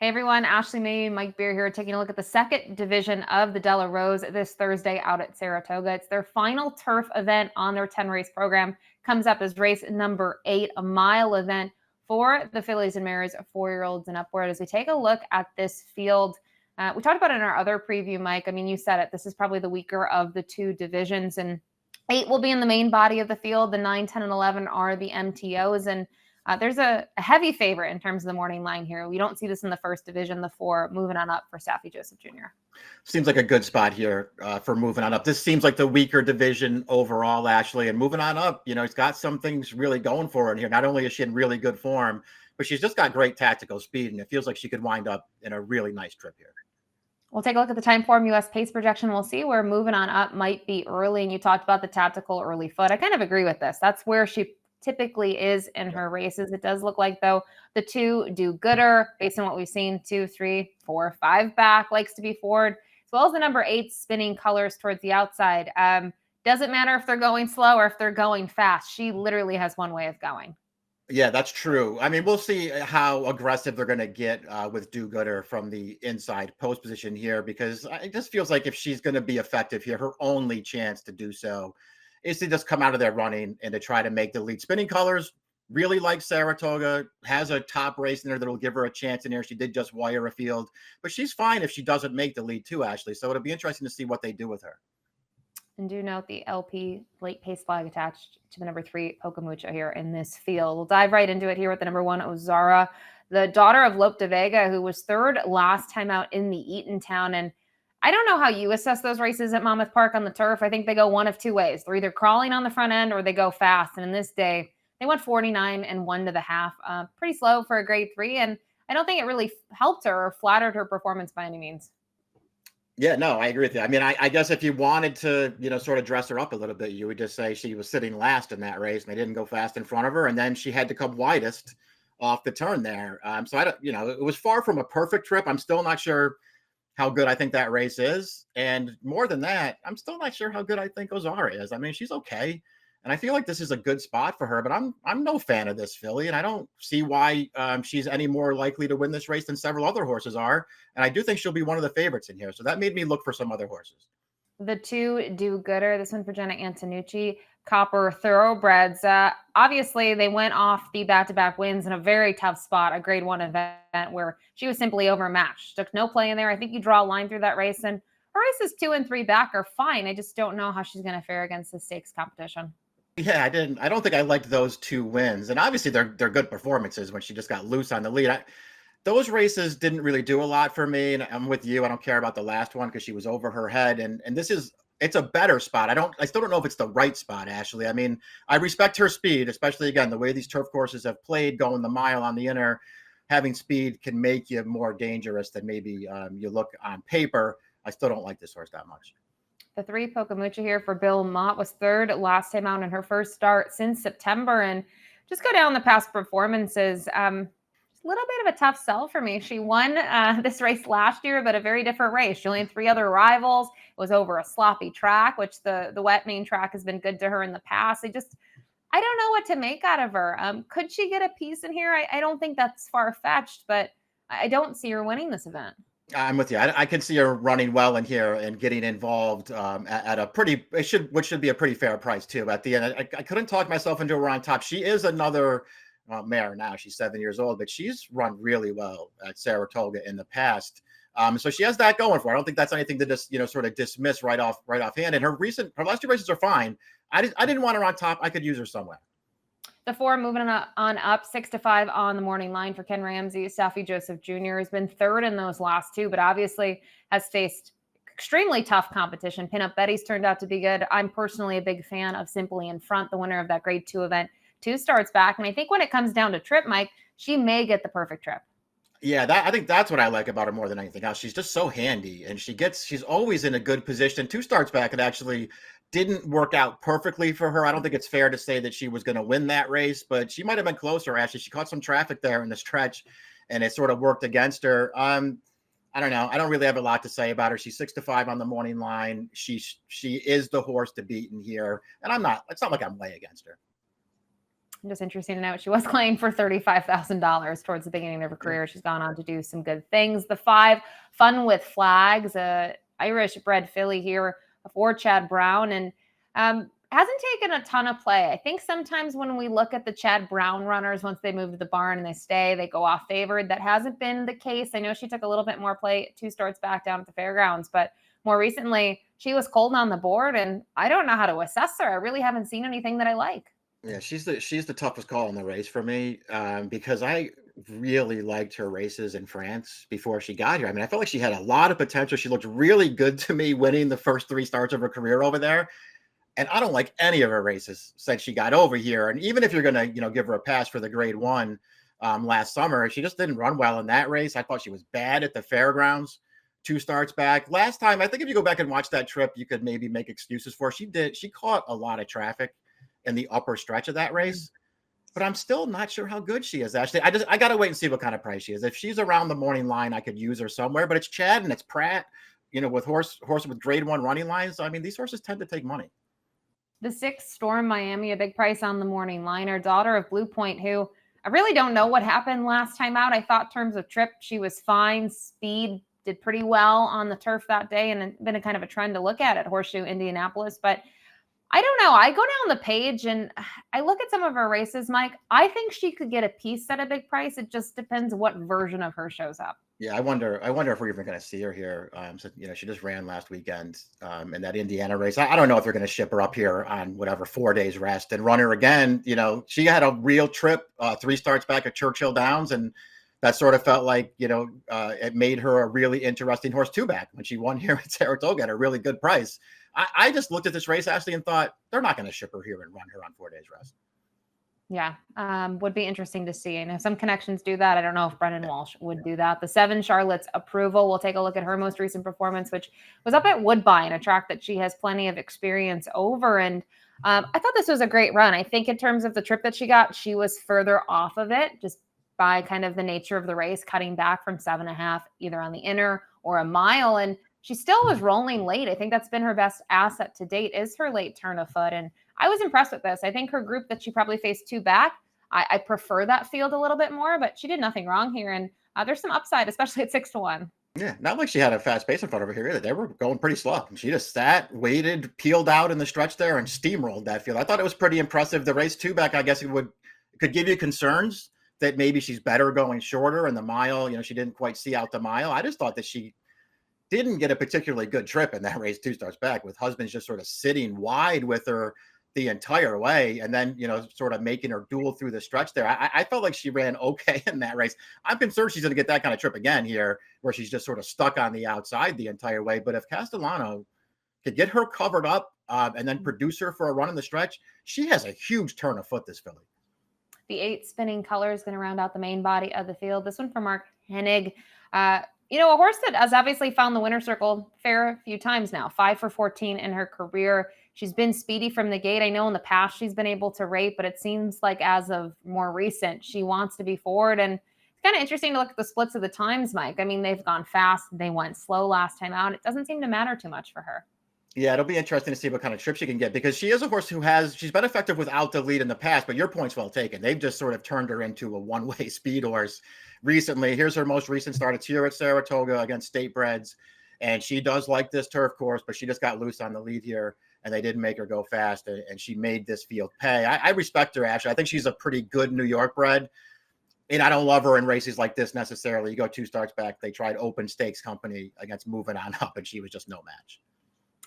Hey everyone, Ashley May, Mike Beer here, taking a look at the second division of the Della Rose this Thursday out at Saratoga. It's their final turf event on their 10-race program. Comes up as race number 8, a mile event for the fillies and mares, 4-year-olds and upward. As we take a look at this field, we talked about it in our other preview, Mike. I mean, you said it. This is probably the weaker of the two divisions, and 8 will be in the main body of the field. The 9, 10, and 11 are the MTOs, and there's a heavy favorite in terms of the morning line here. We don't see this in the first division, the 4 moving on up for Staffy Joseph Jr. Seems like a good spot here for moving on up. This seems like the weaker division overall, Ashley, and moving on up, he's got some things really going for her in here. Not only is she in really good form, but she's just got great tactical speed, and it feels like she could wind up in a really nice trip here. We'll take a look at the time form U.S. pace projection. We'll see where moving on up might be early, and you talked about the tactical early foot. I kind of agree with this. That's where she typically is in her races. It does look like, though, the 2 Do Gooder, based on what we've seen, 2, 3, 4, 5 back, likes to be forward, as well as the number 8 spinning colors towards the outside. Doesn't matter if they're going slow or if they're going fast. She literally has one way of going. Yeah, that's true. I mean, we'll see how aggressive they're going to get with Do Gooder from the inside post position here, because it just feels like if she's going to be effective here, her only chance to do so is to just come out of there running and to try to make the lead. Spinning colors really like Saratoga, has a top race in there that'll give her a chance in there. She did just wire a field, but she's fine if she doesn't make the lead too, Ashley. So it'll be interesting to see what they do with her. And do note the LP late pace flag attached to the number 3 Poca Mucha here in this field. We'll dive right into it here with the number 1 Ozara, the daughter of Lope de Vega, who was 3rd last time out in the Eatontown. And I don't know how you assess those races at Monmouth Park on the turf. I think they go one of 2 ways. They're either crawling on the front end or they go fast. And in this day, they went 49 and 1 to the half. Pretty slow for a grade 3. And I don't think it really helped her or flattered her performance by any means. Yeah, no, I agree with you. I mean, I guess if you wanted to, sort of dress her up a little bit, you would just say she was sitting last in that race and they didn't go fast in front of her. And then she had to come widest off the turn there. So I don't, it was far from a perfect trip. I'm still not sure how good I think that race is. And more than that, I'm still not sure how good I think Ozara is. I mean, she's okay. And I feel like this is a good spot for her, but I'm no fan of this filly, and I don't see why she's any more likely to win this race than several other horses are. And I do think she'll be one of the favorites in here. So that made me look for some other horses. The 2 Do Gooder, this one for Jenna Antonucci, Copper Thoroughbreds. Obviously, they went off the back-to-back wins in a very tough spot, a grade 1 event where she was simply overmatched. Took no play in there. I think you draw a line through that race, and her races 2 and 3 back are fine. I just don't know how she's going to fare against the stakes competition. Yeah, I don't think I liked those 2 wins. And obviously they're good performances when she just got loose on the lead. Those races didn't really do a lot for me. And I'm with you. I don't care about the last one because she was over her head. And it's a better spot. I still don't know if it's the right spot, Ashley. I mean, I respect her speed, especially again, the way these turf courses have played, going the mile on the inner. Having speed can make you more dangerous than maybe you look on paper. I still don't like this horse that much. The 3 Poca Mucha here for Bill Mott was 3rd last time out in her first start since September. And just go down the past performances. A little bit of a tough sell for me. She won this race last year, but a very different race. She only had 3 other rivals. It was over a sloppy track, which the wet main track has been good to her in the past. I don't know what to make out of her. Could she get a piece in here? I don't think that's far-fetched, but I don't see her winning this event. I'm with you. I can see her running well in here and getting involved at a which should be a pretty fair price too. At the end, I couldn't talk myself into her on top. She is another mare now. She's 7 years old, but she's run really well at Saratoga in the past. So she has that going for her. I don't think that's anything to just sort of dismiss right offhand. And her last 2 races are fine. I didn't want her on top. I could use her somewhere. The 4 moving on up 6 to 5 on the morning line for Ken Ramsey. Staffy Joseph Jr. has been 3rd in those last 2, but obviously has faced extremely tough competition. Pinup Betty's turned out to be good. I'm personally a big fan of Simply in Front, the winner of that grade 2 event. 2 starts back. And I think when it comes down to trip, Mike, she may get the perfect trip. Yeah, I think that's what I like about her more than anything else. She's just so handy, and she's always in a good position. 2 starts back, it actually didn't work out perfectly for her. I don't think it's fair to say that she was going to win that race, but she might have been closer. Actually, she caught some traffic there in the stretch, and it sort of worked against her. I don't know. I don't really have a lot to say about her. She's 6 to 5 on the morning line. She is the horse to beat in here, and it's not like I'm way against her. Just interesting to note, she was claimed for $35,000 towards the beginning of her career. She's gone on to do some good things. The 5, Fun with Flags, a Irish-bred filly here for Chad Brown, and hasn't taken a ton of play. I think sometimes when we look at the Chad Brown runners, once they move to the barn and they stay, they go off favored. That hasn't been the case. I know she took a little bit more play 2 starts back down at the fairgrounds, but more recently, she was cold on the board, and I don't know how to assess her. I really haven't seen anything that I like. Yeah, she's the toughest call in the race for me, because I really liked her races in France before she got here. I mean, I felt like she had a lot of potential. She looked really good to me winning the first 3 starts of her career over there. And I don't like any of her races since she got over here. And even if you're going to, give her a pass for the grade 1 last summer, she just didn't run well in that race. I thought she was bad at the fairgrounds 2 starts back. Last time, I think if you go back and watch that trip, you could maybe make excuses for her. She caught a lot of traffic in the upper stretch of that race, but I'm still not sure how good she is. Actually, I got to wait and see what kind of price she is. If she's around the morning line, I could use her somewhere, but it's Chad and it's Pratt, with horse with grade 1 running lines. I mean, these horses tend to take money. The 6, Storm Miami, a big price on the morning line. Her daughter of Blue Point, who I really don't know what happened last time out. I thought in terms of trip, she was fine. Speed did pretty well on the turf that day, and it's been a kind of a trend to look at Horseshoe Indianapolis. But I don't know. I go down the page and I look at some of her races, Mike. I think she could get a piece at a big price. It just depends what version of her shows up. Yeah, I wonder if we're even going to see her here. So, she just ran last weekend in that Indiana race. I don't know if they're going to ship her up here on whatever 4 days rest and run her again. She had a real trip 3 starts back at Churchill Downs, and that sort of felt like, it made her a really interesting horse 2-back when she won here at Saratoga at a really good price. I just looked at this race, Ashley, and thought they're not going to ship her here and run her on 4 days rest. Yeah, would be interesting to see. I know some connections do that. I don't know if Brendan Walsh would do that. The 7, Charlotte's Approval. We'll take a look at her most recent performance, which was up at Woodbine, a track that she has plenty of experience over. And I thought this was a great run. I think in terms of the trip that she got, she was further off of it just by kind of the nature of the race, cutting back from 7.5, either on the inner or a mile. And she still was rolling late. I think that's been her best asset to date, is her late turn of foot. And I was impressed with this. I think her group that she probably faced 2 back, I prefer that field a little bit more, but she did nothing wrong here. And there's some upside, especially at 6-1. Yeah, not like she had a fast pace in front of her here either. They were going pretty slow. She just sat, waited, peeled out in the stretch there, and steamrolled that field. I thought it was pretty impressive. The race 2 back, I guess it could give you concerns that maybe she's better going shorter, and the mile, she didn't quite see out the mile. I just thought that she didn't get a particularly good trip in that race 2 starts back, with Husbands just sort of sitting wide with her the entire way, and then sort of making her duel through the stretch there. I felt like she ran okay in that race. I'm concerned she's going to get that kind of trip again here, where she's just sort of stuck on the outside the entire way. But if Castellano could get her covered up and then produce her for a run in the stretch, she has a huge turn of foot, this filly. The 8, Spinning Color, is going to round out the main body of the field. This one for Mark Hennig. A horse that has obviously found the winner's circle fair a few times now. 5 for 14 in her career. She's been speedy from the gate. I know in the past she's been able to rate, but it seems like as of more recent, she wants to be forward. And it's kind of interesting to look at the splits of the times, Mike. I mean, they've gone fast. They went slow last time out. It doesn't seem to matter too much for her. Yeah, it'll be interesting to see what kind of trip she can get, because she is a horse she's been effective without the lead in the past, but your point's well taken. They've just sort of turned her into a one-way speed horse recently. Here's her most recent start. It's here at Saratoga against State Breds, and she does like this turf course, but she just got loose on the lead here, and they didn't make her go fast, and she made this field pay. I respect her, Ashley. I think she's a pretty good New York bred, and I don't love her in races like this necessarily. You go 2 starts back, they tried Open Stakes Company against Moving On Up, and she was just no match.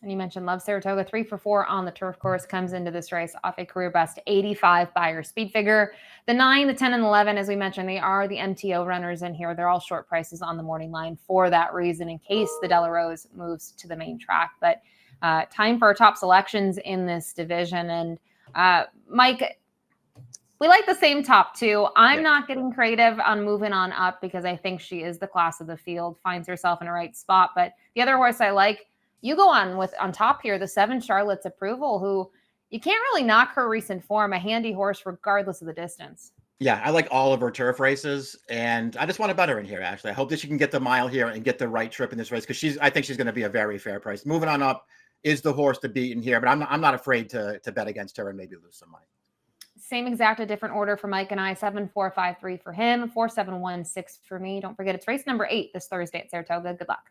And you mentioned Love Saratoga, 3 for 4 on the turf course, comes into this race off a career best 85 by her speed figure. The 9, the 10, and 11, as we mentioned, they are the MTO runners in here. They're all short prices on the morning line for that reason, in case the Della Rose moves to the main track. But time for our top selections in this division. And Mike, we like the same top 2. I'm not getting creative on Moving On Up, because I think she is the class of the field, finds herself in a right spot. But the other horse I like, you go on top here, the 7, Charlotte's Approval, who you can't really knock her recent form, a handy horse regardless of the distance. Yeah, I like all of her turf races, and I just want to bet her in here, Ashley. I hope that she can get the mile here and get the right trip in this race, because I think she's going to be a very fair price. Moving On Up is the horse to beat in here, but I'm not afraid to bet against her and maybe lose some money. Same exact, a different order for Mike and I. 7453 for him, 4716 for me. Don't forget, it's race number 8 this Thursday at Saratoga. Good luck.